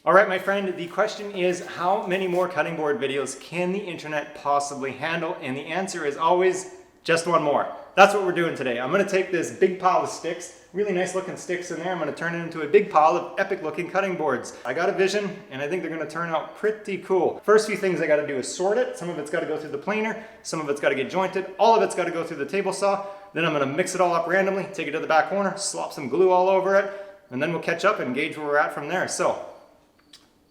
All right, my friend, the question is, how many more cutting board videos can the internet possibly handle? And the answer is always just one more. That's what we're doing today. I'm gonna take this big pile of sticks, really nice looking sticks in there. I'm gonna turn it into a big pile of epic looking cutting boards. I got a vision and I think they're gonna turn out pretty cool. First few things I gotta do is sort it. Some of it's gotta go through the planer, some of it's gotta get jointed, all of it's gotta go through the table saw. Then I'm gonna mix it all up randomly, take it to the back corner, slop some glue all over it, and then we'll catch up and gauge where we're at from there. So,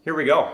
here we go.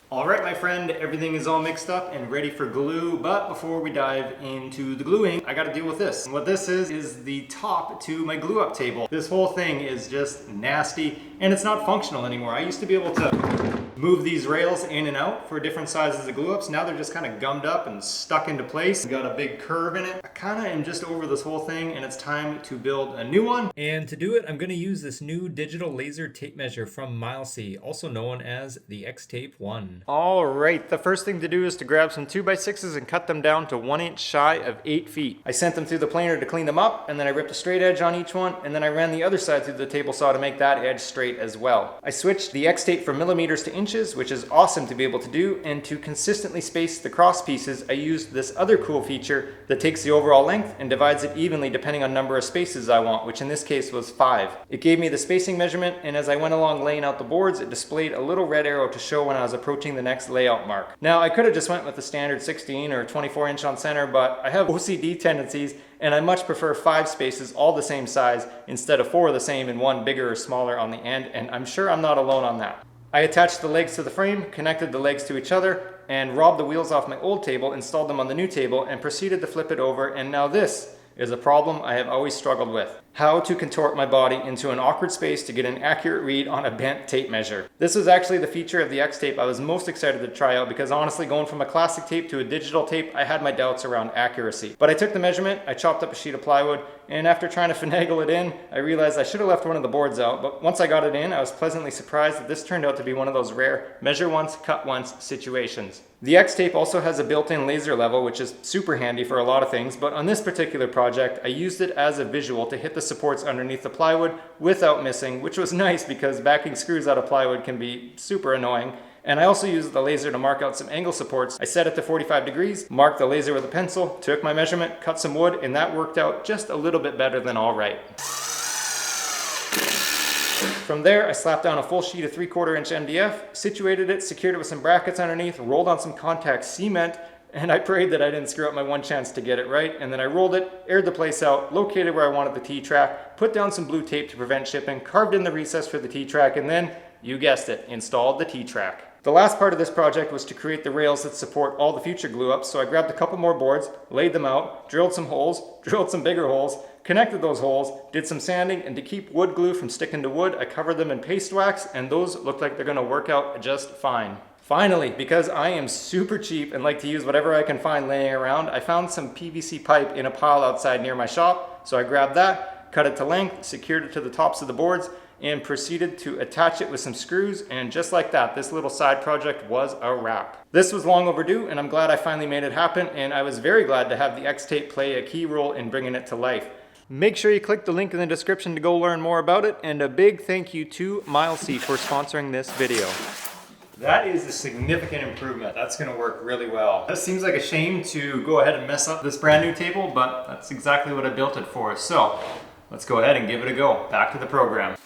All right, my friend, everything is all mixed up and ready for glue, but before we dive into the gluing, I gotta deal with this. And what this is the top to my glue up table. This whole thing is just nasty and it's not functional anymore. I used to be able to move these rails in and out for different sizes of glue ups. Now they're just kind of gummed up and stuck into place. Got a big curve in it. I kind of am just over this whole thing and it's time to build a new one. And to do it, I'm gonna use this new digital laser tape measure from Milesy, also known as the Xtape 1. All right, the first thing to do is to grab some 2x6s and cut them down to 1 inch shy of 8 feet. I sent them through the planer to clean them up, and then I ripped a straight edge on each one, and then I ran the other side through the table saw to make that edge straight as well. I switched the Xtape from millimeters to inches, which is awesome to be able to do, and to consistently space the cross pieces, I used this other cool feature that takes the overall length and divides it evenly depending on number of spaces I want, which in this case was 5. It gave me the spacing measurement, and as I went along laying out the boards, it displayed a little red arrow to show when I was approaching the next layout mark. Now, I could have just went with the standard 16 or 24 inch on center, but I have OCD tendencies and I much prefer 5 spaces all the same size instead of 4 of the same and 1 bigger or smaller on the end, and I'm sure I'm not alone on that. I attached the legs to the frame, connected the legs to each other, and robbed the wheels off my old table, installed them on the new table, and proceeded to flip it over, and now this is a problem I have always struggled with. How to contort my body into an awkward space to get an accurate read on a bent tape measure. This was actually the feature of the Xtape I was most excited to try out because honestly, going from a classic tape to a digital tape, I had my doubts around accuracy. But I took the measurement, I chopped up a sheet of plywood, and after trying to finagle it in, I realized I should have left one of the boards out, but once I got it in, I was pleasantly surprised that this turned out to be one of those rare measure once, cut once situations. The Xtape also has a built-in laser level, which is super handy for a lot of things, but on this particular project, I used it as a visual to hit the supports underneath the plywood without missing, which was nice because backing screws out of plywood can be super annoying. And I also used the laser to mark out some angle supports. I set it to 45 degrees, marked the laser with a pencil, took my measurement, cut some wood, and that worked out just a little bit better than all right. From there, I slapped down a full sheet of 3/4 inch MDF, situated it, secured it with some brackets underneath, rolled on some contact cement, and I prayed that I didn't screw up my one chance to get it right. And then I rolled it, aired the place out, located where I wanted the T-track, put down some blue tape to prevent shipping, carved in the recess for the T-track, and then, you guessed it, installed the T-track. The last part of this project was to create the rails that support all the future glue ups, so I grabbed a couple more boards, laid them out, drilled some holes, drilled some bigger holes, connected those holes, did some sanding, and to keep wood glue from sticking to wood, I covered them in paste wax, and those look like they're gonna work out just fine. Finally, because I am super cheap and like to use whatever I can find laying around, I found some PVC pipe in a pile outside near my shop, so I grabbed that, cut it to length, secured it to the tops of the boards, and proceeded to attach it with some screws, and just like that, this little side project was a wrap. This was long overdue, and I'm glad I finally made it happen, and I was very glad to have the Xtape play a key role in bringing it to life. Make sure you click the link in the description to go learn more about it, and a big thank you to Milesy for sponsoring this video. That is a significant improvement. That's gonna work really well. This seems like a shame to go ahead and mess up this brand new table, but that's exactly what I built it for. So let's go ahead and give it a go. Back to the program.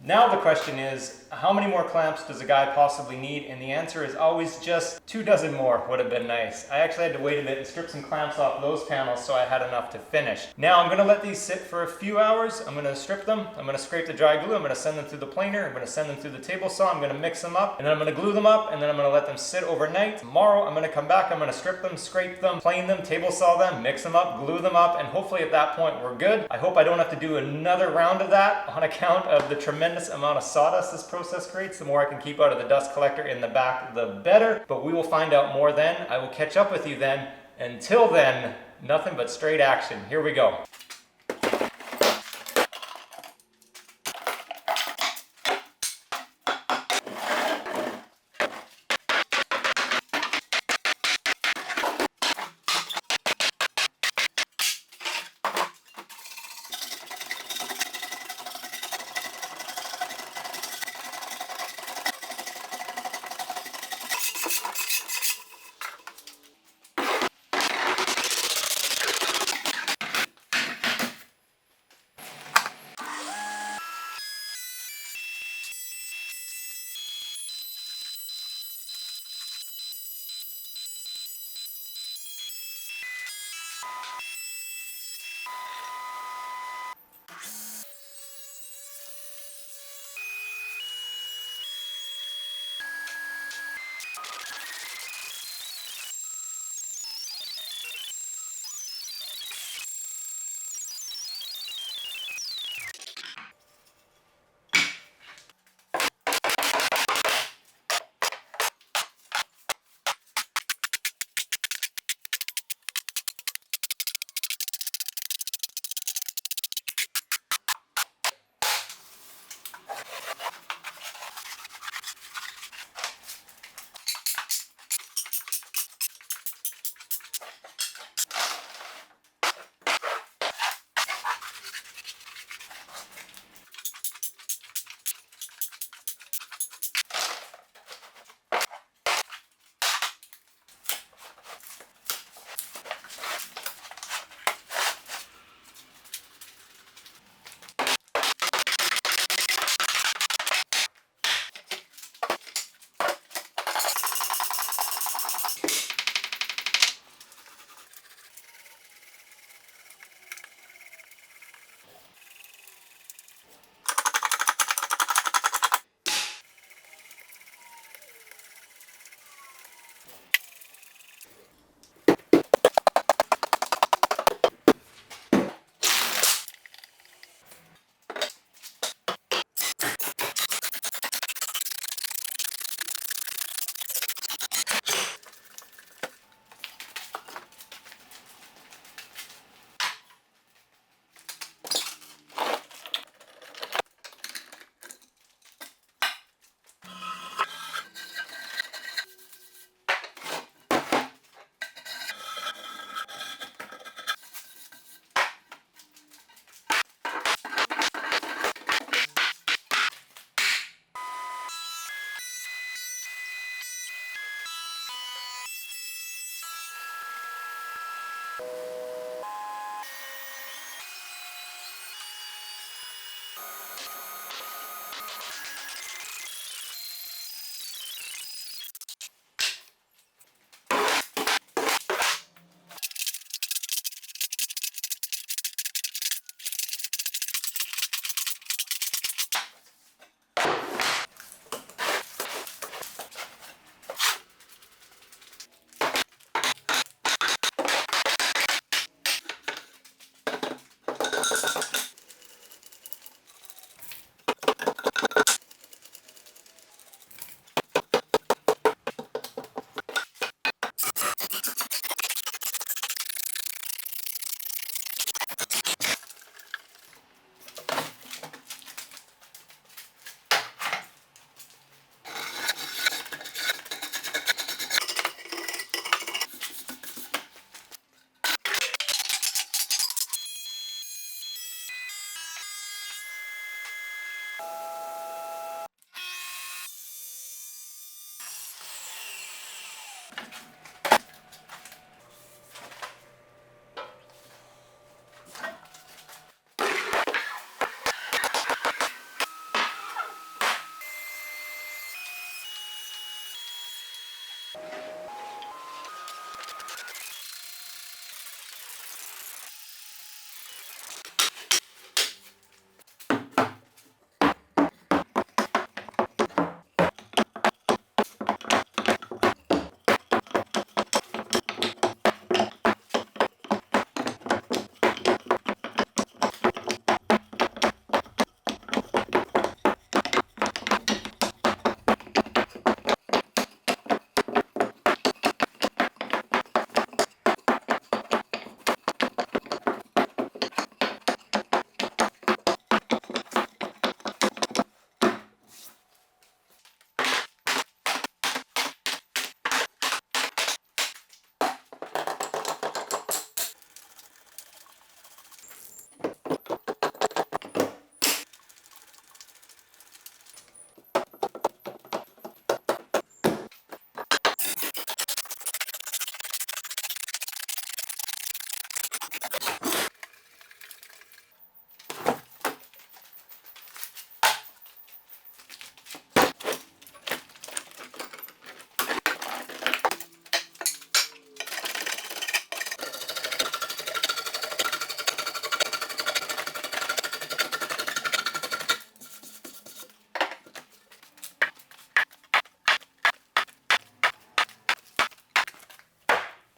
Now the question is, how many more clamps does a guy possibly need? And the answer is always just 2 dozen more would have been nice. I actually had to wait a bit and strip some clamps off those panels so I had enough to finish. Now I'm gonna let these sit for a few hours. I'm gonna strip them, I'm gonna scrape the dry glue, I'm gonna send them through the planer, I'm gonna send them through the table saw, I'm gonna mix them up, and then I'm gonna glue them up, and then I'm gonna let them sit overnight. Tomorrow I'm gonna come back, I'm gonna strip them, scrape them, plane them, table saw them, mix them up, glue them up, and hopefully at that point we're good. I hope I don't have to do another round of that on account of the tremendous amount of sawdust this process creates. The more I can keep out of the dust collector in the back, the better. But we will find out more then. I will catch up with you then. Until then, nothing but straight action. Here we go.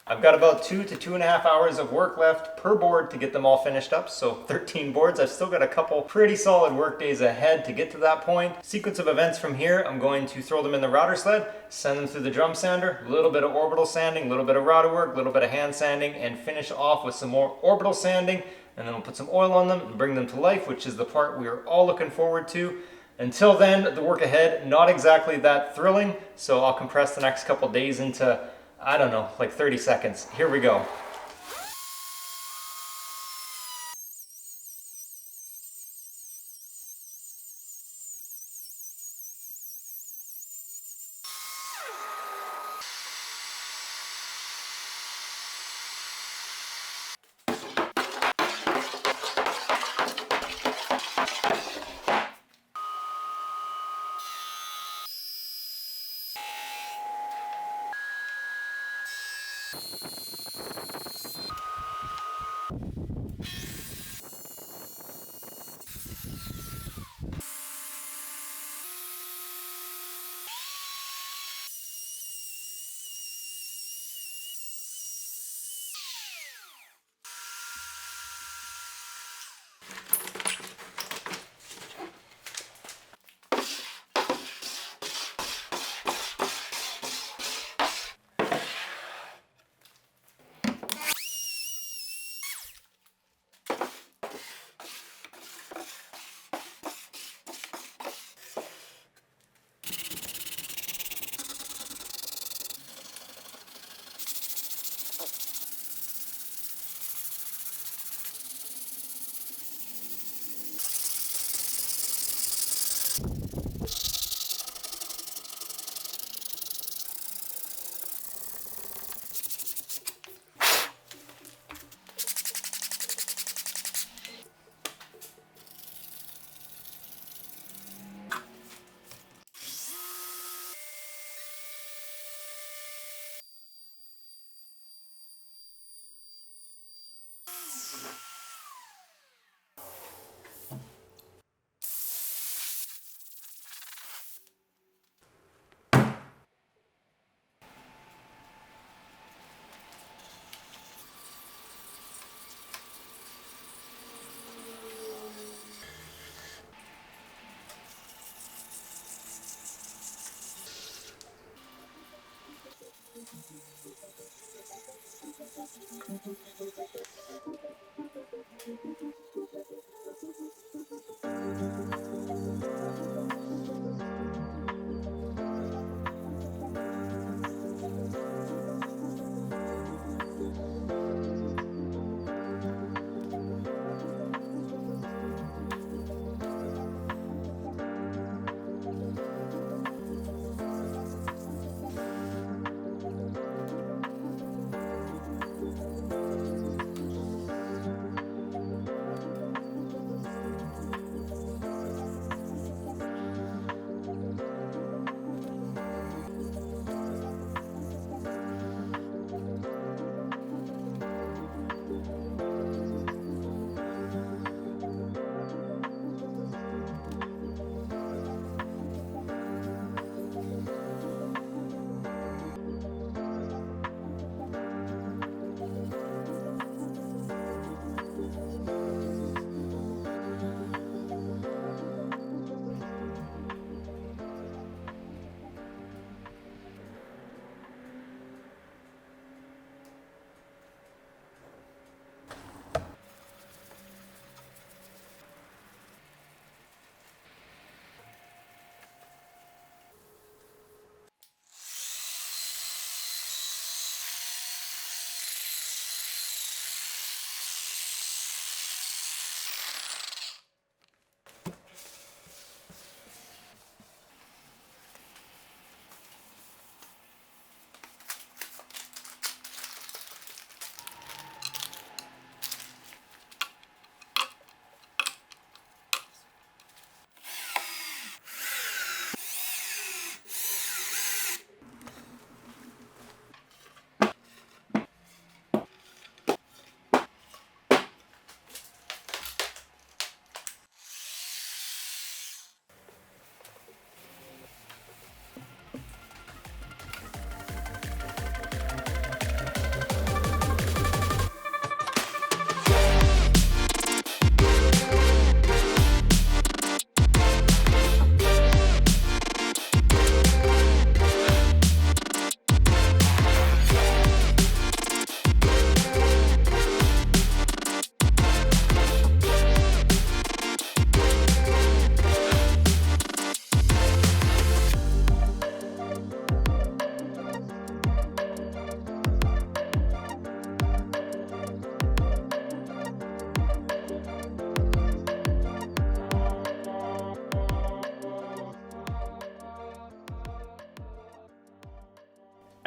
I've got about 2 to 2.5 hours of work left per board to get them all finished up, so 13 boards. I've still got a couple pretty solid work days ahead to get to that point. Sequence of events from here, I'm going to throw them in the router sled, send them through the drum sander, a little bit of orbital sanding, a little bit of router work, a little bit of hand sanding, and finish off with some more orbital sanding, and then we'll put some oil on them and bring them to life, which is the part we are all looking forward to. Until then, the work ahead, not exactly that thrilling, so I'll compress the next couple days into, I don't know, like 30 seconds. Here we go.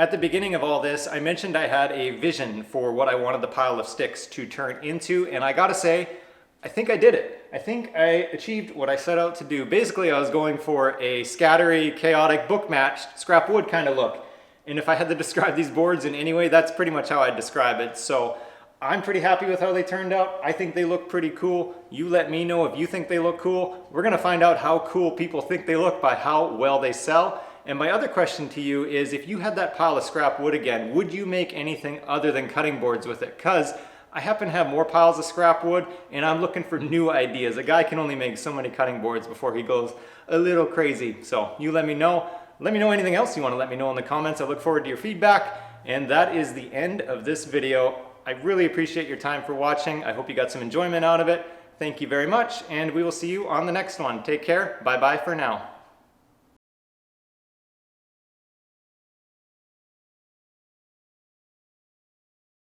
At the beginning of all this, I mentioned I had a vision for what I wanted the pile of sticks to turn into, and I gotta say, I think I did it. I think I achieved what I set out to do. Basically, I was going for a scattery, chaotic, book-matched, scrap wood kind of look. And if I had to describe these boards in any way, that's pretty much how I'd describe it. So I'm pretty happy with how they turned out. I think they look pretty cool. You let me know if you think they look cool. We're gonna find out how cool people think they look by how well they sell. And my other question to you is, if you had that pile of scrap wood again, would you make anything other than cutting boards with it? Because I happen to have more piles of scrap wood and I'm looking for new ideas. A guy can only make so many cutting boards before he goes a little crazy. So you let me know. Let me know anything else you want to let me know in the comments. I look forward to your feedback. And that is the end of this video. I really appreciate your time for watching. I hope you got some enjoyment out of it. Thank you very much, and we will see you on the next one. Take care. Bye-bye for now.